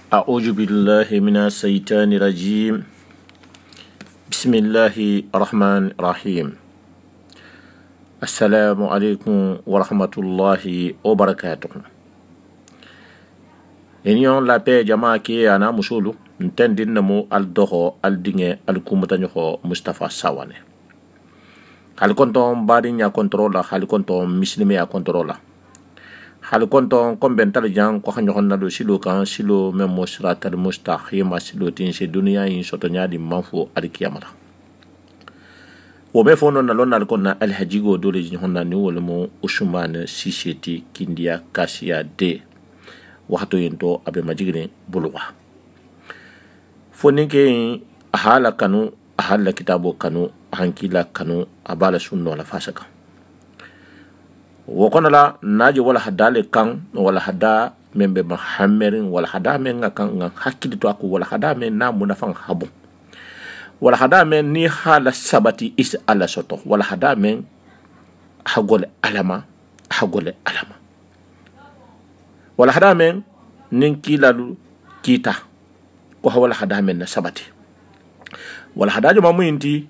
أعوذ بالله من الشيطان الرجيم بسم الله الرحمن الرحيم السلام عليكم ورحمة الله وبركاته إنيون لا بي جماعة كي أنا مسولو نتندين نمو الدخو الدنيا الكومتانيخو مصطفى ساواني هل كنتم بارين يا كنترولا هل كنتم مسلمي يا كنترولا hal konton komben tal jang ko xanyo xonna do silo kan silo memo siratal mustaqim silo tin se dunya in soto nyaadi manfo al kiyamata wo be fono na lon kon na al hajigo do le honna ni wala mo usman siseti kindia kasia de waxto yento abe majigine bulwa foni ke hala kanu hala kitabo kanu hankila kanu abala sunno la fasaka wokona la naji wala hadale kan wala hada membe mahammerin wala hada men kan nga hakili to aku wala hada men na munafan habu wala hada men ni hala sabati is ala soto wala hada men hagole alama wala hada men nin kilalu kita ko wala hada men na sabati wala hada jo mamuyinti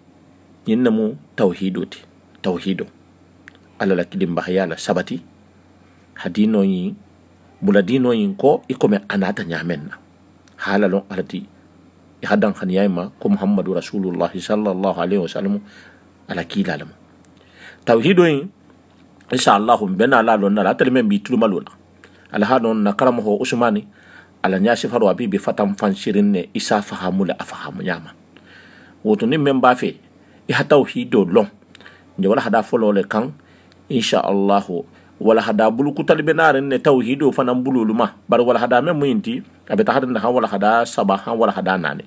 yinnamu tauhido ala la kidim bahayala sabati hadino yi buladino yi ko ikome anata nyamenna halalon alati hadan khaniyama ko muhammadu rasulullah sallallahu alaihi wasallam ala kilalam tawhido yi inshallah bena la lon na talme bi tulmaluna ala hadon na karamo usmani ala nyasi faru abi bi fatam fanshirin ne isa fahamula afahamu nyama woto ni memba fe ya tawhido lon je wala hada folo le kan insha Allah wala hada bulu kutal benaren ne tawhido fanan bululuma bar wala hada men muyinti abe tahadin da wala hada sabahan wala hada nane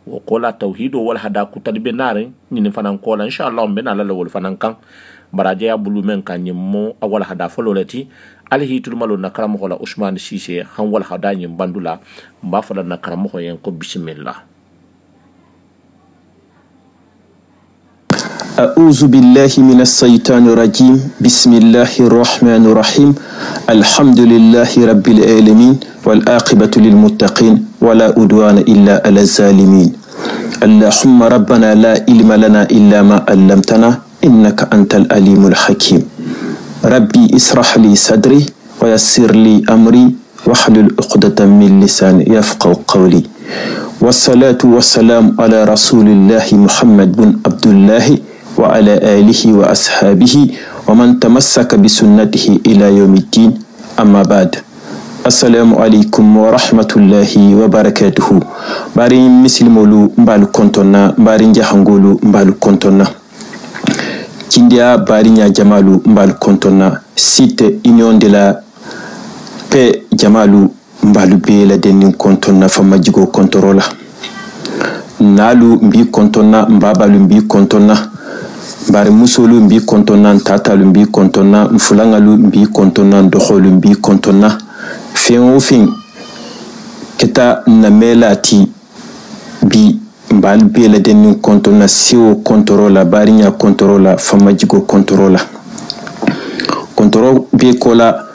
wo kola tawhido wala hada kutal benaren ni fanan kola insha Allah ben ala wala fanan kan baraje ya bulu men kan nyimmo wala hada fololati alhitul malo na karamo wala usman sise han wala hada nyim bandula ba fala na karamo yen ko bismillah. أعوذ بالله من الشيطان الرجيم بسم الله الرحمن الرحيم الحمد لله رب العالمين والعاقبة للمتقين ولا عدوان إلا على الظالمين اللهم ربنا لا علم لنا إلا ما علمتنا إنك أنت العليم الحكيم ربي اسرح لي صدري ويسر لي أمري واحلل عقدة من لساني يفقهوا قولي والصلاة والسلام على رسول الله محمد بن عبد الله وعلى آله وأصحابه ومن تمسك بسنته إلى يوم الدين أما بعد السلام عليكم ورحمة الله وبركاته بارين مسلمولو مبالو كنتونا بارين جهنغولو مبالو كنتونا كنديا بارين جمالو مبالو كنتونا سيت Union de la Paix جمالو مبالو بيلا دنين كنتونا فمجيغو كنترولا نالو مبي كنتونا مبابالو مبي كنتونا bari musolu mbi kontonna tatalu mbi kontonna mfulangalu mbi kontonna dokholu mbi kontonna fin kita na melati bi mbal bela den kontonna siwo kontrola barinya kontrola famajigo kontrola kontrol be kola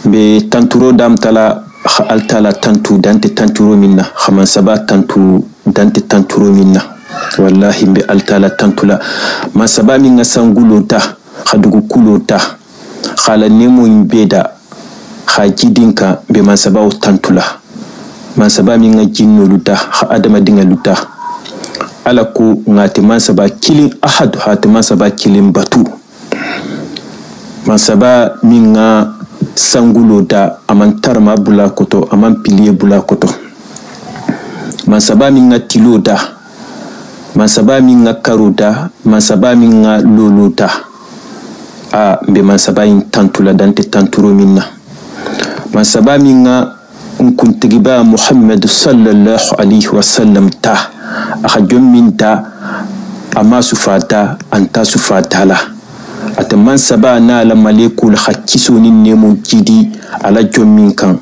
be tanturo damtala altala tantu dante tanturo minna khaman saba tantu dante tanturo minna wallahi be altala tantula masaba min sangulota khadugu kulota khala nemo imbeda khajidinka be masaba tantula masaba min jinnoluta kha adama dinga luta alaku ngati masaba kilin ahad hat masaba kilin batu masaba min sangulota amantarma bula koto aman pilier bula koto masaba min tiloda masaba minga karuda masaba minga luluta a be masaba in tantula dante tanturo minna masaba minga kuntigiba Muhammad sallallahu alaihi wasallam ta akajum minta ama sufata anta sufatala ataman saba na la malekul hakiso ni nemo jidi ala jommin kan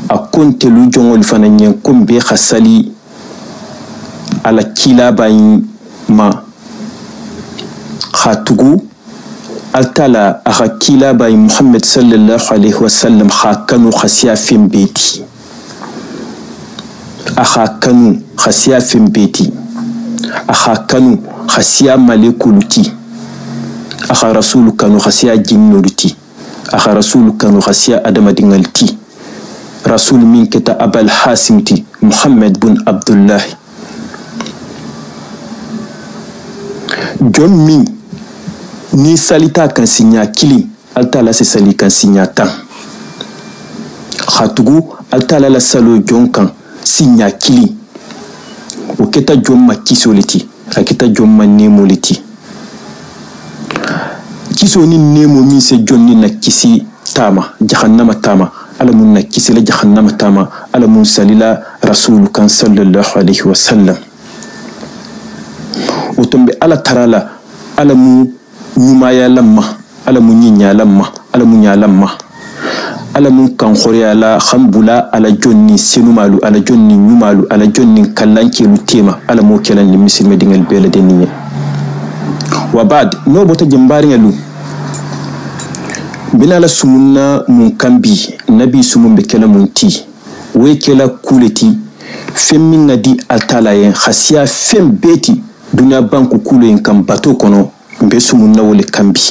akonte lu jongol fananyen kumbe khasali ala kila bayin ma khatugu altala aka kila bayin Muhammad sallallahu alaihi wasallam khakanu khasiya fim beti aha kanu khasiya fembeti aha kanu khasiya malekuluti aha rasulu kanu khasiya jinnuluti aha rasulu kanu khasiya adamadingalti rasul min kita abal hasimti muhammad bin abdullah jom min ni salita kan sinya kili altala se sali kan sinya tan khatugu altala la salo jonkan sinya kili o keta jomma kisoliti akita jomma nemoliti kiso ni nemo min se jonni na kisi tama jahannama tama alamun na kisi la jahannama tama alamun salila rasul kan sallallahu alaihi wasallam o tombe ala tarala alamu nyumaya lamma alamu nyinya lamma alamu nya lamma alamun kan khoriya la khambula ala jonni senumalu ala jonni nyumalu ala jonni kallankelu tema alamu kelan ni misilme dingal bela deniye wa bad no bota jambari ngalu binala sumunna mun kambi nabi sumun be kala munti we kala kuleti femmin ngadi altala yen khasiya fem beti dunya banku kulen kam bato kono be sumunna wole kambi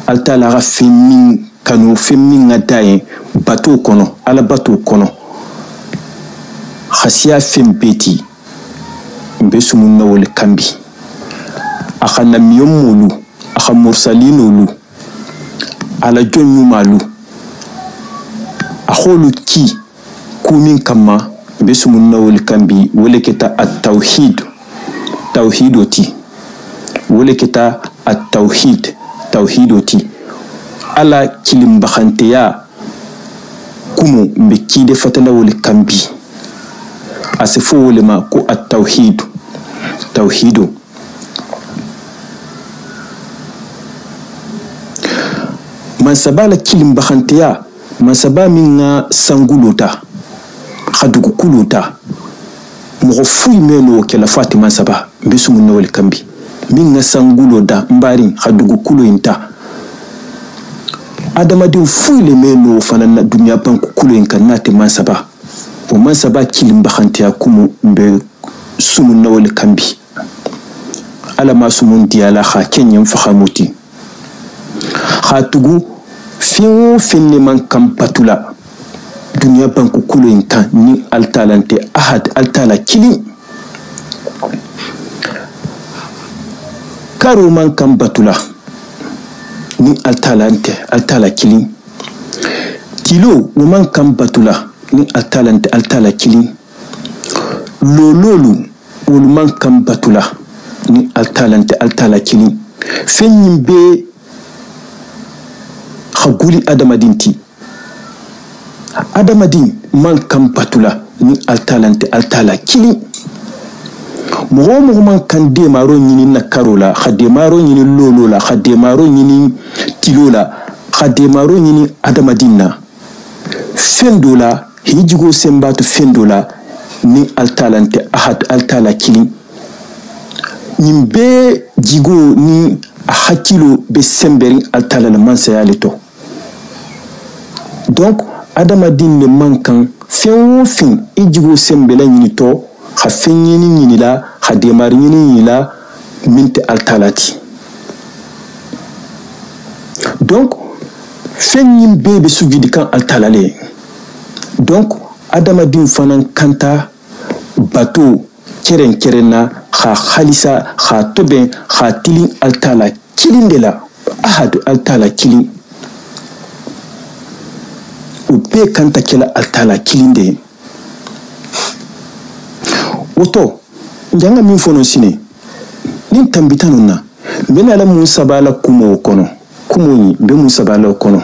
altala ga femmin kanu femmin ngadaye bato kono ala bato kono khasiya fem beti be sumunna wole kambi akhana miyomulu akha mursalinulu ala jonyu malu akholu ki kumin kama be sumunna wole kambi wole keta at-tauhid tauhidoti wole kita at-tauhid tauhidoti ala kilim bakhanteya kumu mbeki de fatana wole kambi asifo wole ma ko at-tauhid tauhido mansabala kilim bakhanteya mansaba minga sangulota khadugu kulota mo fuy meno ke la fatima saba besumu nawal kambi minga sangulo da mbari khadugu kulo inta adama din fuy le meno fanana dunya banku kulo inka nati mansaba o mansaba kilim bakhantiya kumu be sumu nawal kambi ala masumun diala kha kenyam fakhamuti khatugu fiwo finne man kam patula dunya banku kulo inka ni altalante ahad altala kili karo man kam batula ni altalante altala kili kilo man kam batula ni altalante altala kili lololu man kam batula ni altalante altala kili fenyimbe khaguli adamadinti adamadin man kam batula ni altalante altala kili mo man kan de maro nyini na karola khade maro nyini lolola khade maro nyini tilola khade maro nyini adamadinna fendola hijigo sembatu fendola ni altalante ahad altala kili nimbe jigo ni hakilo be semberi altala man sayalito donc adamadin ne mankan fen fin ijigo sembela nyini to kha nyini la kha demar nyini la minte altalati donc fen nyim bebe sujudi kan altalale donc adamadin fanan kanta bato kerenna kha khalisa kha toben kha tilin altala kilindela ahad altala kilin ube kanta kila altala kilinde woto njanga min fono sine nin tambitanuna bena la musa bala kumo kono kumo ni be musa bala kono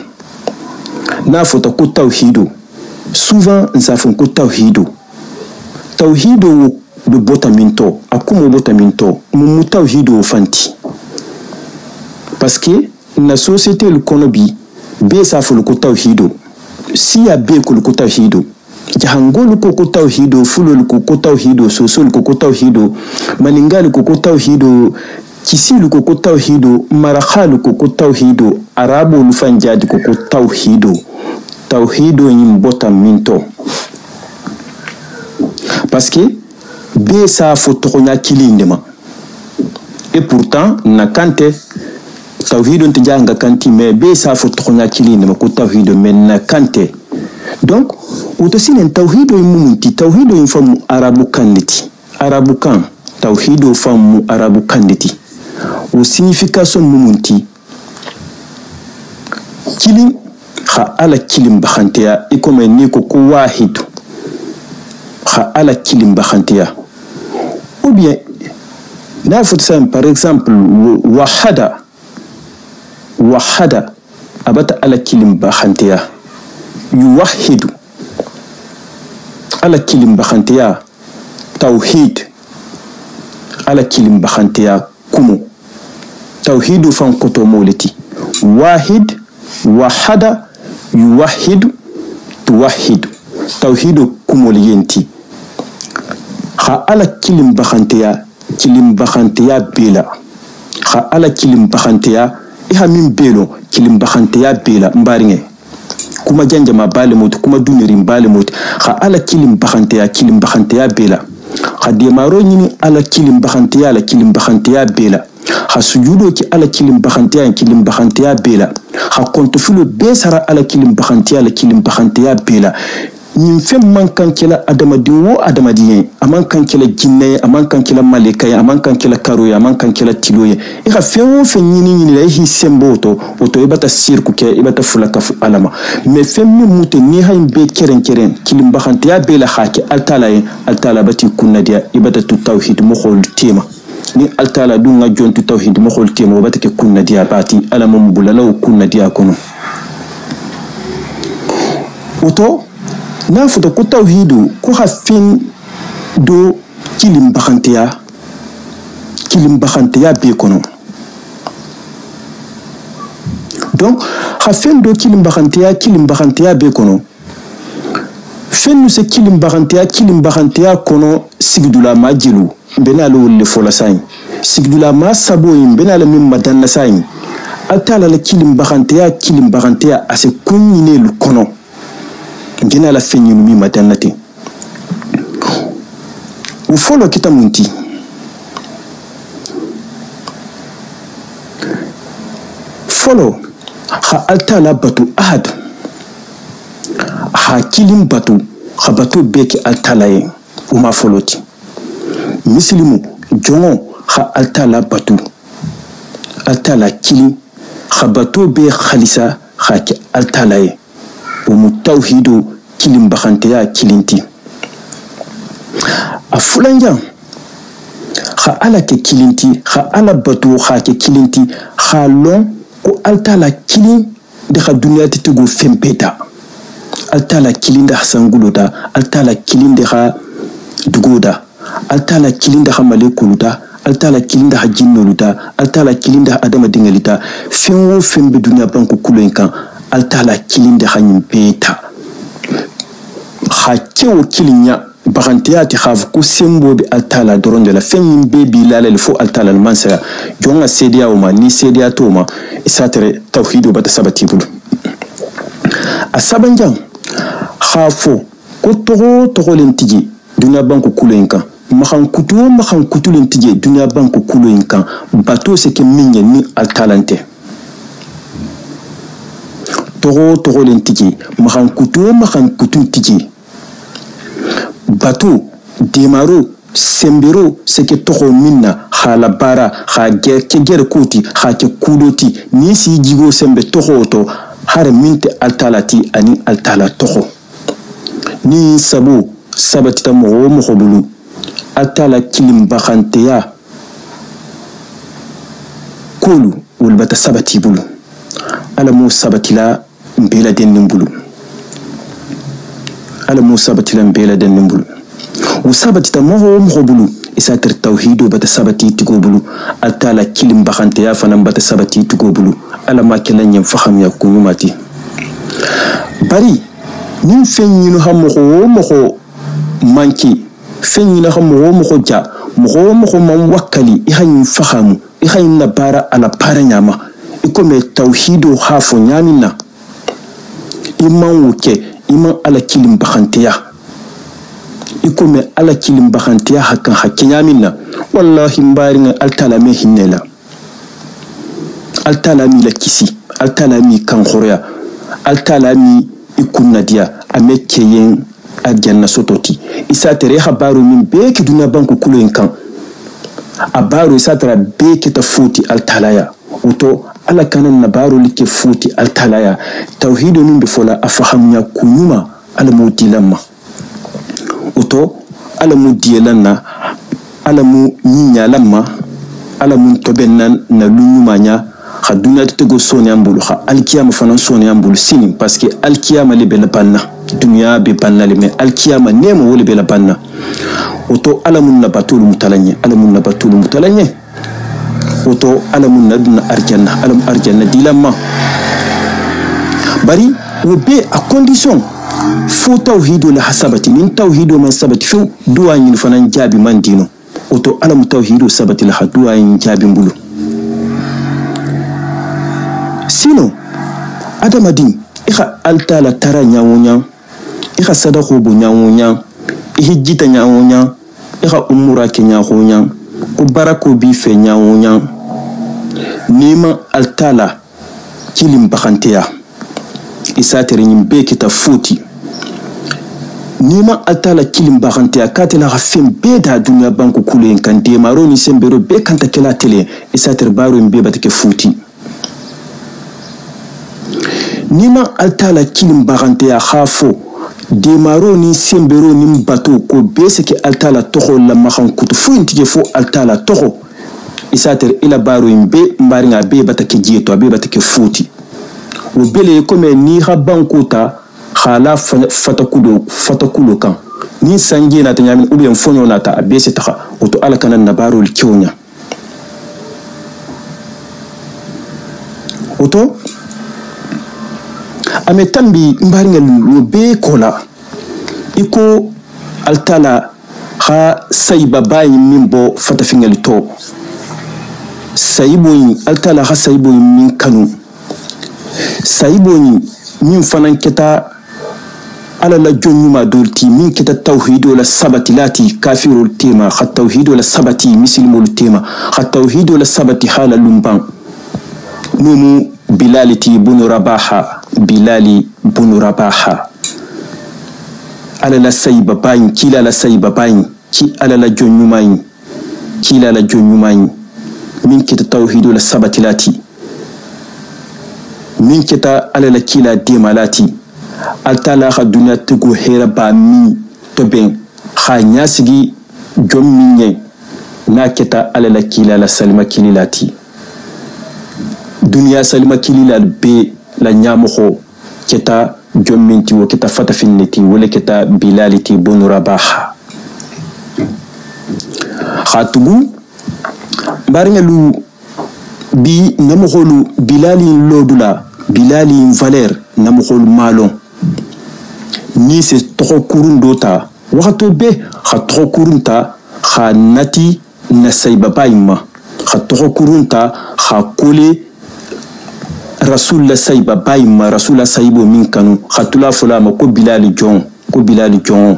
na foto ko tawhido souvent nzafon ko tawhido be botaminto akumo botaminto mu tawhido fanti parce que na société le konobi be safo ko tawhido si ya be ko tawhido jahangolu ko tawhido fulul ko tawhido sosul ko tawhido maningal ko tawhido kisilu ko tawhido marakhal ko tawhido arabo lu fanjadi ko tawhido yim bota minto parce que be sa fo tokonya kilindema et pourtant na kante tawhid on tjanga kanti mais be sa fo tokonya kilindema ko tawhid men na kante donc utosine tawhid o mumunti tawhid o famu arabu kanditi arabu kan tawhid o famu arabu kanditi o signification mumunti kilin kha ala kilim bakhantiya ikome ni ko wahid kha ala kilim bakhantiya ou bien na faut ça par exemple wahada abata ala kilim bakhantiya yuwahidu ala kilim bakhantiya tawhid ala kilim bakhantiya kumu tawhidu fan koto moleti wahid wahada yuwahidu tuwahidu tawhidu kumoliyenti kha ala kilim bakhantiya bela kha ala kilim bakhantiya iha min belo kilim bakhantiya bela mbaringe kuma janjama bale mot kuma dunirin bale mot kha ala kilim bakhantiya bela kha demaro nyini ala kilim bakhantiya bela kha sujudo ki ala kilim bakhantiya bela kha kontofulo besara ala kilim bakhantiya bela nin fem man kankela adamadin wo adamadiyen aman kankela jinne aman kankela malika ya aman kankela karo ya aman kankela tiloye e ka fem wo fem nyini la hi sembo to ibata sirku ke ibata fulaka alama me fem mi mute ni hayn be keren kilim bakhantiya bela khake altala bati kunnadia ibata tu tawhid mo khol tema ni altala dunga jontu tawhid mo khol tema bata ke kunnadia bati alama mbulalaw kunnadia kono oto na futa ko tawhidu ko hafin do kilim bakhantiya be kono donc hafin do kilim bakhantiya be kono fennu se kilim bakhantiya kono sigdula majilu benalo le fola sain sigdula ma sabo benalo min madanna sain atala le kilim bakhantiya ase kunyine lu kono ngena la fenyinu mi maternité u folo kitamunti folo ha altala batu ahad ha kilim batu ha batu beki altala ye uma foloti muslimu jongo ha altala batu altala kilim ha batu be khalisa ha ki altala ye umu tawhidu kilim bakhantiya kilinti afulanja kha ala ke kilinti kha ala batu kha ke kilinti kha lon ko altala kilin de kha dunya titugo fempeta altala kilinda sanguloda altala kilinde kha dugoda altala kilinda kha malekuluda altala kilinda kha jinnoluda altala kilinda adama dingalita fenwo fembe dunya banko kulenkan altala kilinde khanyim peta khakewo kilinya bakhantiati khaf ku sembo bi altala doronde la fenyim bebi lalal fo altala mansaya jonga sedia o ma ni sedia to ma isatere tawhidu bata sabati bulu asabanjang khafo ko togo lentiji dunya banko kulenka makhan kutu lentiji dunya banko kulenka bato se ke minye ni altalante togo lentiji makhan kutu tiji bato demaro sembero seke togo minna khala bara kha ger kuti kha ke kudoti ni si jigo sembe togo to har minte altalati ani altala togo ni sabu sabati tamo mo khobulu altala kilim bakhanteya kulu ulbata sabati bulu ala mo sabatila mbela den bulu ala musa batilan bela den nimbulu usabati ta mo bulu isa tar tawhidu bata sabati tigo bulu altala kilim bakhante ya fanan bata sabati tigo bulu ala ma kelan yam faham ya kunyumati bari nin fenyinu mo manki fenyina mo ja mo man wakali ihan fahamu ihan nabara ala paranyama ikome tawhidu hafo nyamina iman wuke iman ala kilim bakhantiya ikome ala kilim bakantiya hakan hakenya minna wallahi mbaringa altala me hinela altala mi la kisi altala mi kan khoria altala mi ikunna dia ameke yen adjanna sototi isa tere habaru min beke dunya banku kulo kan abaru isa tara beke ta futi altalaya uto ala kanan nabaru like futi altalaya tauhidu min be fola afahamnya kunyuma ala mudilamma uto ala mudilanna ala mu nyinya lamma ala mun tobennan na lunyumanya khaduna tego soni ambulu kha alkiyama fanan soni ambulu sinin parce que alkiyama le bela banna dunya be banna le me alkiyama nemo wole bela banna oto alamun nabatul mutalanye oto alamun nadna arjanna alam arjanna dilamma bari wobe a condition fo tawhidu la hasabati min tawhidu man sabati fu duwa yin fanan jabi man dino oto alam tawhidu sabati la duwa yin jabi mbulu sino adamadin ikha altala tara nyawonya ikha sadaqo bu nyawonya ihijita nyawonya ikha umura ke nyawonya ko barako bi fe nyawonya nima altala kilim bakantiya isatere nyimbe kita futi nima altala kilim bakantiya katela khafim beda dunya banku kule kan de maroni sembero be kanta kala tele isatere baro mbe batake futi nima altala kilim bagante ya khafo demaro ni sembero ni bato ko bese ke altala toho la mahan kutu fu intije fo altala toho isater ila baro imbe mbaringa be batake jeto be batake futi o bele comme ni habankuta khala fatakulo kan ni sanje na tanyami ube mfonyo na ta bese taka oto ala kanan na baro likyonya oto ametambi mbaringa lobe kola iko altala ha saiba bayi mimbo fatafingali to saiboyi altala ha saiboyi min kanu saiboyi min fanan keta ala la jonyuma dolti min keta tawhidu la sabati lati kafirul tema kha tawhidu la sabati muslimul tema kha tawhidu la sabati hala lumban numu bilaliti bunu rabaha bilali bunu rabaha ala la sayba bayin kila la sayba bayin ki ala la jonyumayin kila la jonyumayin min kita tawhidu la sabatilati min kita ala la kila demalati altala kha dunya tugo hera ba mi toben kha nyasigi jomminye na kita ala la kila la salima kililati dunya salima kililal be la nyamoko kita jomminti wo kita fatafinniti wala kita bilaliti bunu rabaha khatugu baringa lu bi namukholu bilali lodula bilali valeur namukholu malon ni se toko kurun dota wakato be kha toko kurunta kha nati na sayba bayma kha toko kurunta kha kole rasul la sayba bayma rasul la saybo min kanu khatula fulama ko bilali jon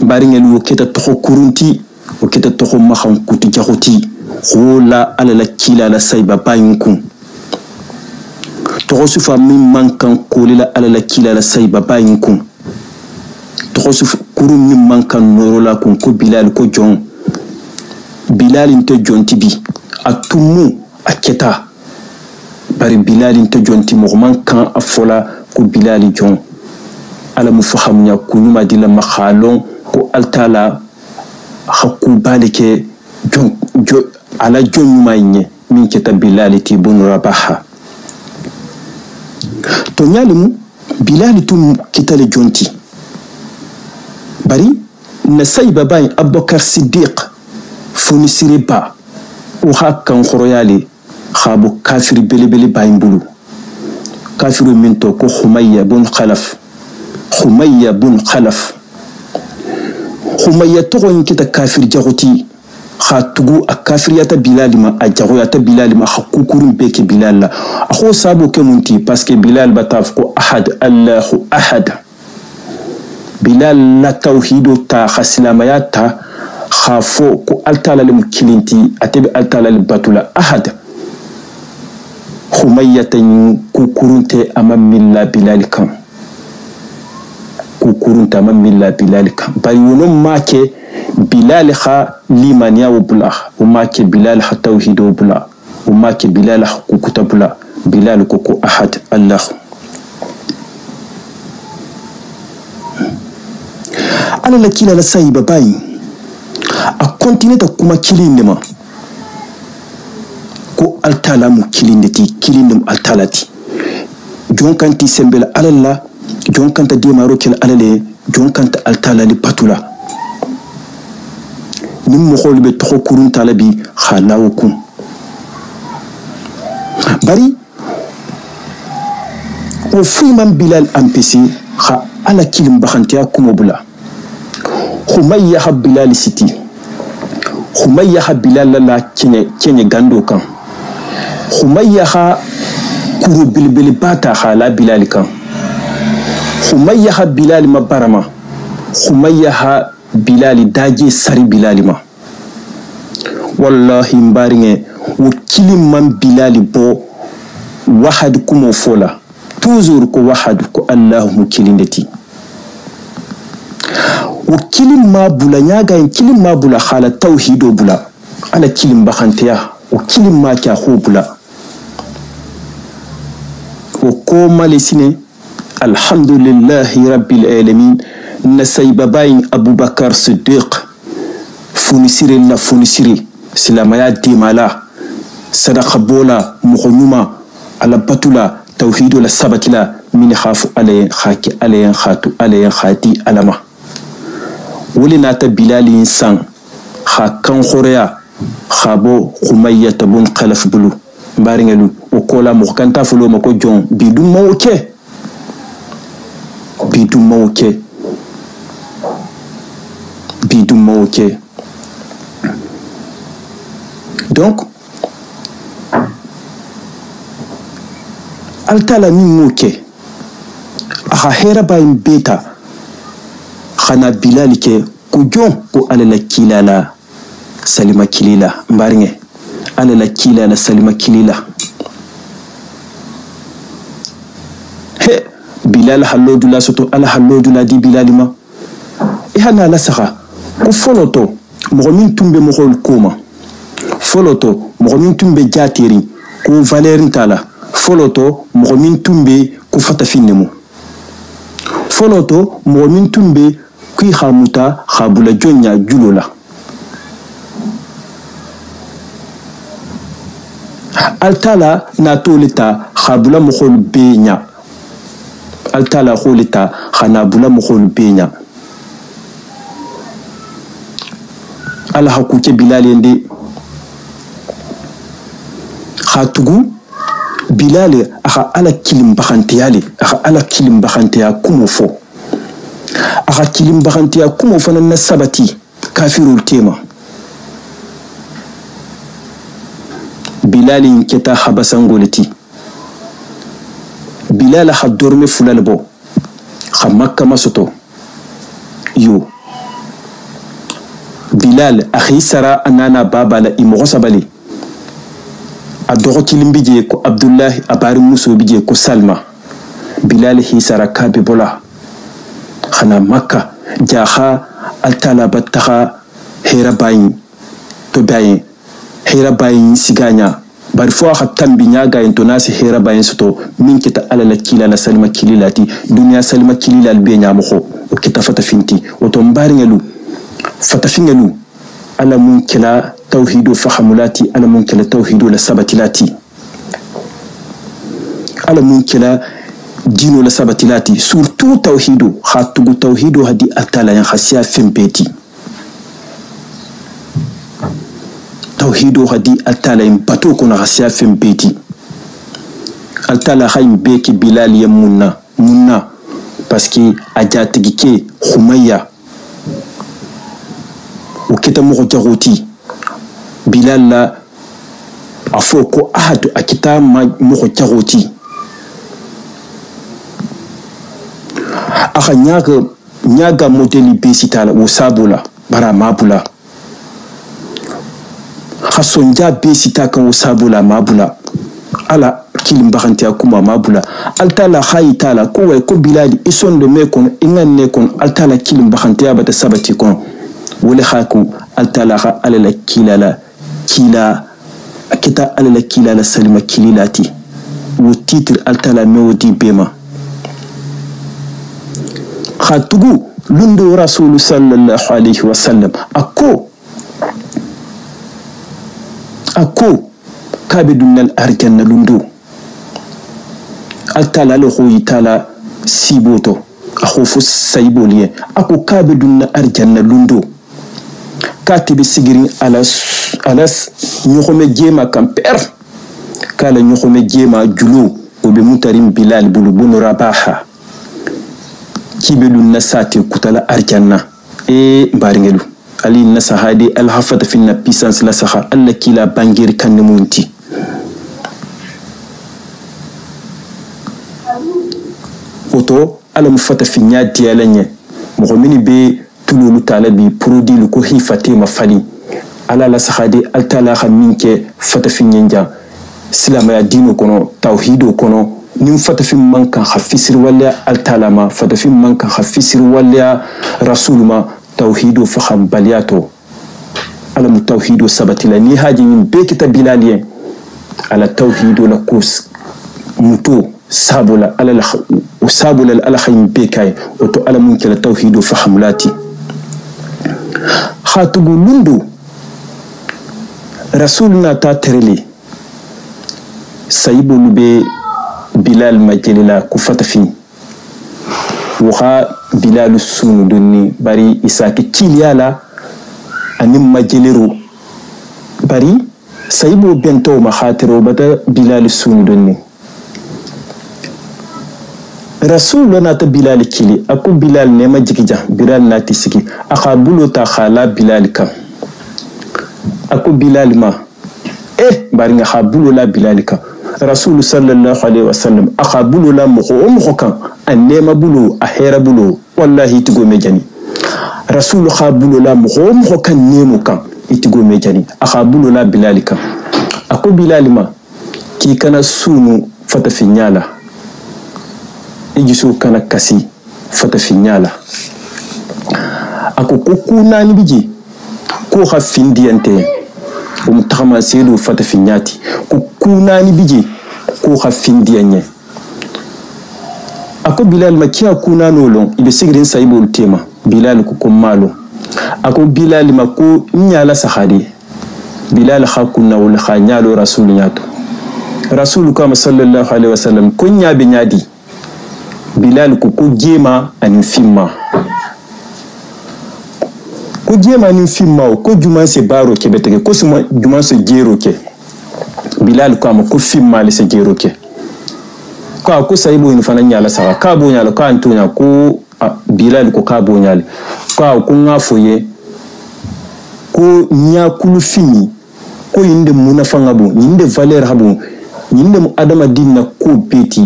baringa lu keta toko kurunti o keta toko makhan kuti jakhoti khola ala la kila la sayba bayinku toko sufa min mankan kolila ala la kila la sayba bayinku toko sufa kurun min mankan norola kun ko bilal ko jon bilal inte jonti bi atumu aketa bari bilal inte jonti mo mankan afola ko bilal jon ala mufahamnya kunuma dila makhalon ko altala hakku balike jon ala jonyumayne min keta bilaliti bunu rabaha to nyalimu bilalitum kitale jonti bari na sayba bayin abubakar siddiq fonisire ba o hakkan khoroyali khabu kafir belebele bayin bulu kafiru min to ko humayya bun khalaf humayya to kita kafir jaguti khatugu akafiriyata bilalima ajagoyata bilalima khakukurun beke bilalla akho sabo ke munti parce que bilal bataf ko ahad allahu ahad bilal la tawhido ta khasilamaya ta khafo ko altala lim kilinti atebe altala li batula ahad khumayyatan kukurunte amam milla bilal kan kukurunte amam milla bilal kan bari wonon make bilal kha limaniya wubula o make bilal kha tawhido bula o make bilal kha kukutabula bilal ko ahad allah ala la kila la sahiba bayi a continue ta kuma kilin ma ko altala mu kilin ti kilin altalati jon kanti sembel alalla jon kanta de maro kel alale jon kanta altala li patula nim mo holbe to kurun talabi khalawkum bari o fiman bilal ampesi kha ala kilim bakhantiya kumobula Khumayya ha bilal siti Khumayya ha bilal la kenye gando kan Khumayya ha kuru bilbil bata khala bilal kan Khumayya ha bilal mabarama Khumayya ha bilal daje sari bilal ma wallahi mbaringe wukilim man bilal bo wahad kumo fola toujours ko wahad ko allah mukilindeti وكلم ما بولا نياغا كلم ما بولا خالا توحيدو بولا على كلم بخانتيا وكلم ما كيا خو بولا وكوما لسيني الحمد لله رب العالمين نسيب باين أبو بكر صديق فونسيري لا فونسيري سلامايا ديمالا صدق بولا مخنوما على بطولا توحيدو لا سبتلا من خافو عليه خاكي عليه خاتو عليه خاتي علما wuli nata bilali san kha kan khoreya khabo khumayya tabun khalaf bulu mbaringelu o kola mo kanta fulo mako jon bidum mawke donc altala min moke aha hera bayin beta khana bilal ke ko jon ko alala kilala salima kilila mbaringe alala kilala salima kilila he bilal halodula soto ala halodula di bilalima ihana la saxa ko foloto mo min tumbe mo hol koma foloto mo min tumbe jateri ko valerin tala foloto mo min tumbe ko fata finnemu foloto mo min tumbe kui khamuta khabula jonya julola altala na tolita khabula mokhol benya altala kholita khana bula mokhol benya ala hakuke bilal ende khatugu bilal aha ala kilim bakhantiyale aha ala kilim bakhantiya kumofo aha kilim bakhantiya kumofo na sabati kafirul tema bilal inketa habasangoleti bilal ha dorme fulalbo kha makka masoto yo bilal akhi sara anana baba la imo sabali adogo kilimbije ko abdullah abari muso bije ko salma bilal hi sara kabe bola khana makka jaha altala battaha hera bayin to bayin hera bayin siganya bari fo ha tambi nyaga into nasi hera bayin soto min kita alala kila la salma kililati dunya salma kililal be nyamo ko o kita fata finti o to mbari ngelu fata fingelu ala mun kila توحيد فحملاتي أنا ممكن توحيد لسبتلاتي أنا ممكن دينو لسبتلاتي سورتو توحيد خاطو توحيد هدي أتالا ينخسيا فين بيتي توحيد هدي أتالا ينباتو كنا خسيا فين بيتي أتالا خايم بيكي بلال يمونا باسكي أجاتيكي خمية وكتا مغجغوتي bilal la afoko ahad akita moko tagoti aka nyaga nyaga modeli besitala usabula bara mabula khasonja besitaka usabula mabula ala kilim bakanti akuma mabula altala khayitala ko way ko bilali ison de mekon inganne kon altala kilim bakanti abata sabati kon wala khaku altala kha alala kilala kila akita alala kilala salima kililati wo titre altala mewdi bema khatugu lundu rasul sallallahu alayhi wa sallam ako kabidunal arjanna lundu altala lo khoyitala siboto akhofu sayboliye ako kabidunal arjanna lundu katibi sigirin alas nyokome jema kamper kala nyokome jema julu obe mutarim bilal bulu bunu rabaha kibelun nasati kutala arjanna baringelu ali nasahadi alhafata fi na puissance la saha alla kila bangir kan munti oto ala mufata fi nyadi alanye mo mini be tululu talabi produit ko hifati mafali ala la sahadi altala khaminke fata fi nyenja silama ya dino kono tawhido kono nim fata fi manka hafisir wala altalama fata fi manka hafisir wala rasuluma tawhido faham baliato ala mutawhido sabatila ni haji min bekita bilaliyen ala tawhido la kus muto sabula ala sabula ala khayim bekay oto ala munkela tawhido fahamlati khatugu lundu rasuluna ta tereli sayibu be bilal majelila kufata fi waha bilal sunu donni bari isaki kiliyala anim majeliru bari sayibu bento mahatiro bata bilal sunu donni rasul nata bilal kili aku bilal nema jikija bilal nati siki akabulo ta khala bilal kam aku bilal ma bari nga khabulo la bilal kam rasul sallallahu alaihi wasallam akabulo la mukho kan anema bulo ahera bulo wallahi tigo mejani rasul khabulo la mukho kan nemo kan itigo mejani akabulo la bilal kam aku bilal ma ki kana sunu fata finyala ijisu kana kasi fata finyala ako kokuna ni biji ko khafindiyante umtama selu fata finyati kokuna ni biji ko khafindiyanye ako bilal makia kuna nolon ibe sigrin saibul tema bilal ko komalo ako bilal mako nyala sahadi bilal khakuna wal khanyalo rasul nyato rasul kama sallallahu alaihi wasallam kunya binyadi bilal ko jema anin fimma ko jema anin fimma ko juma se baro ke betege ko suma juma se jero ke bilal ko am ko fimma le se jero ke ko sayibo in fana nyala sawa ka bo nyala ka antunya ko bilal ko ka bo nyala ko ngafoye ko nya kulu fini ko yinde munafanga bo yinde valeur habo yinde mu adama dinna ko beti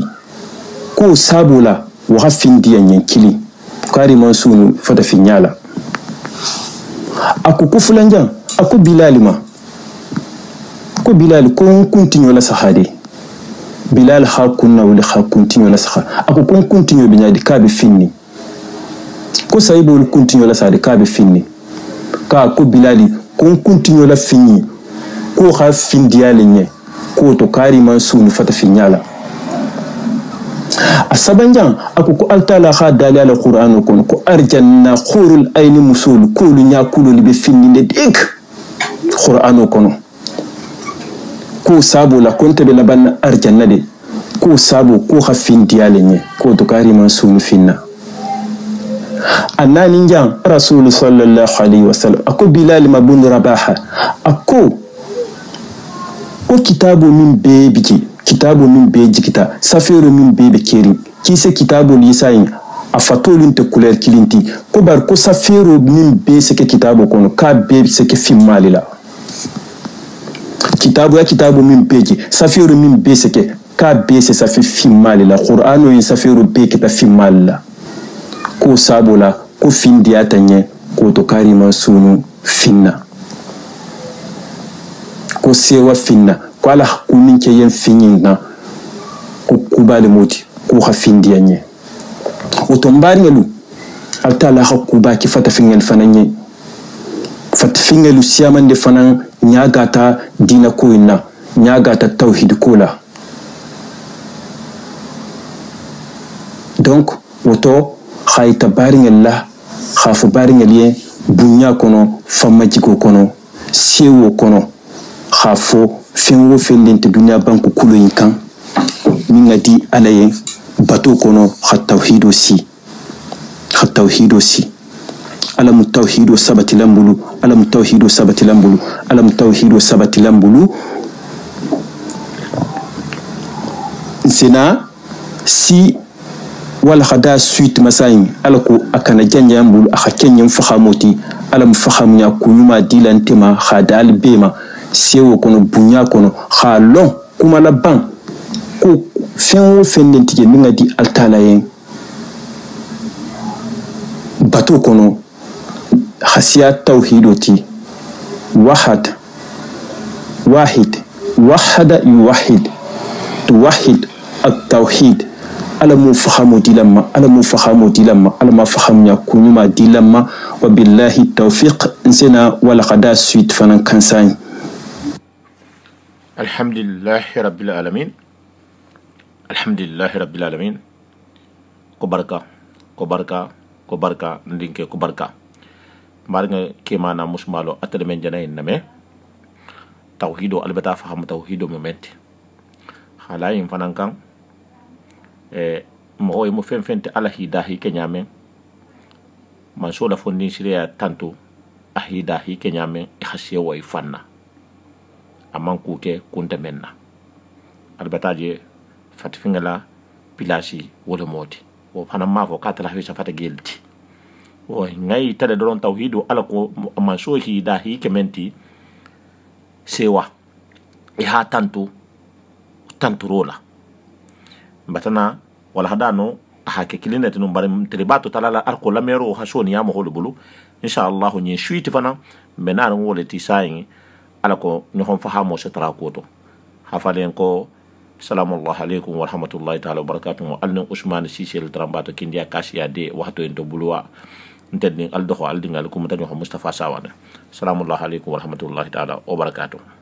ko sabula wa hafindi yankili kari mansunu fata finyala aku kufulanjan aku bilalima ko bilal ko kuntinyo la sahade bilal hakunna wala hakuntinyo la sahade aku kon kuntinyo binyadi kabe finni ko sayibo kuntinyo la sahade kabe finni ka ko bilali kon kuntinyo la finni ko hafindi yalenye ko to kari mansunu fata finyala asabanjan aku ko altala kha dali ala qur'an ko arjanna khurul ayni musul kulu nya kulu libe finni dik qur'an ko sabu la konte be laban arjanna de ko sabu ko khafin dialenye ko to kari mansulu finna annani njan rasul sallallahu alaihi wasallam ako bilal mabun rabaha ako ko kitabu min bebiji kitabu min be jikita safiru min be keri kise kitabu lisayin afatolun te couleur kilinti ko bar ko safiru min be seke kitabu kono ka be seke fimalila kitabu min beji safiru min be seke ka be se safi fimalila qur'ano yin safiru be kita fimalila ko sabula ko findiya tanye ko to karima sunu finna ko sewa finna ko ala kunin ke yen finyin na ko kubale moti ko ha findiya nye o to mbari ngelu alta la kuba ki fata fingel fananye fata fingelu siyaman de fanan nyagata dina ko inna nyagata tawhid ko la donc woto khayta baringel la khafu baringel ye bunya kono famma jigo kono sewo kono khafo fenwo fendente dunya banku kulo yinkan min ngadi alaye bato kono khatawhido si alam tawhido sabati lambulu sina si wala khada suite masayin alako akana janya mbulu aka kenyen fahamoti alam fahamnya kunyuma dilantema khada albema sewo kono bunya kono khalon kuma la ban ko fenwo fendenti je minga di altala yen bato kono khasiya tawhidoti wahada yuwahid توحد التوحيد ألم فهموا دلما ألم فهمنا كونما دلما وبالله التوفيق إنسنا ولا قدا سويت فنان كنسان. الحمد لله رب العالمين كبركة ندينك كبركة مارنا كيمانا مسمالو أتدمن جناين نمي توحيدو البتا فهم توحيدو مومنتي halayin fanan kan mo mo fente ala hidahi kenyamen man so la fondin siriya tanto ahidahi kenyamen khasiye way fanna amman kuke kunta menna albataje fatfingala pilasi wala moti o fanan ma fo katala hisa fata gelti o ngai tade don tawhidu ala ko man so hidahi kementi sewa ha tanturola batana wala hadano hake kilina tinu bare tribato talala arko lamero hasoni ya mo bulu insha Allah ni shuiti fana menar ngole ti sayin alako no hon fahamo se tara koto hafalen ko salamu alaykum wa rahmatullahi ta'ala wa barakatuh alna usman sisel trambato kindia kasiya de waxto en to bulwa ntedni aldo aldingal ko mutani Mustafa Sawane salamu alaykum wa rahmatullahi ta'ala wa barakatuh.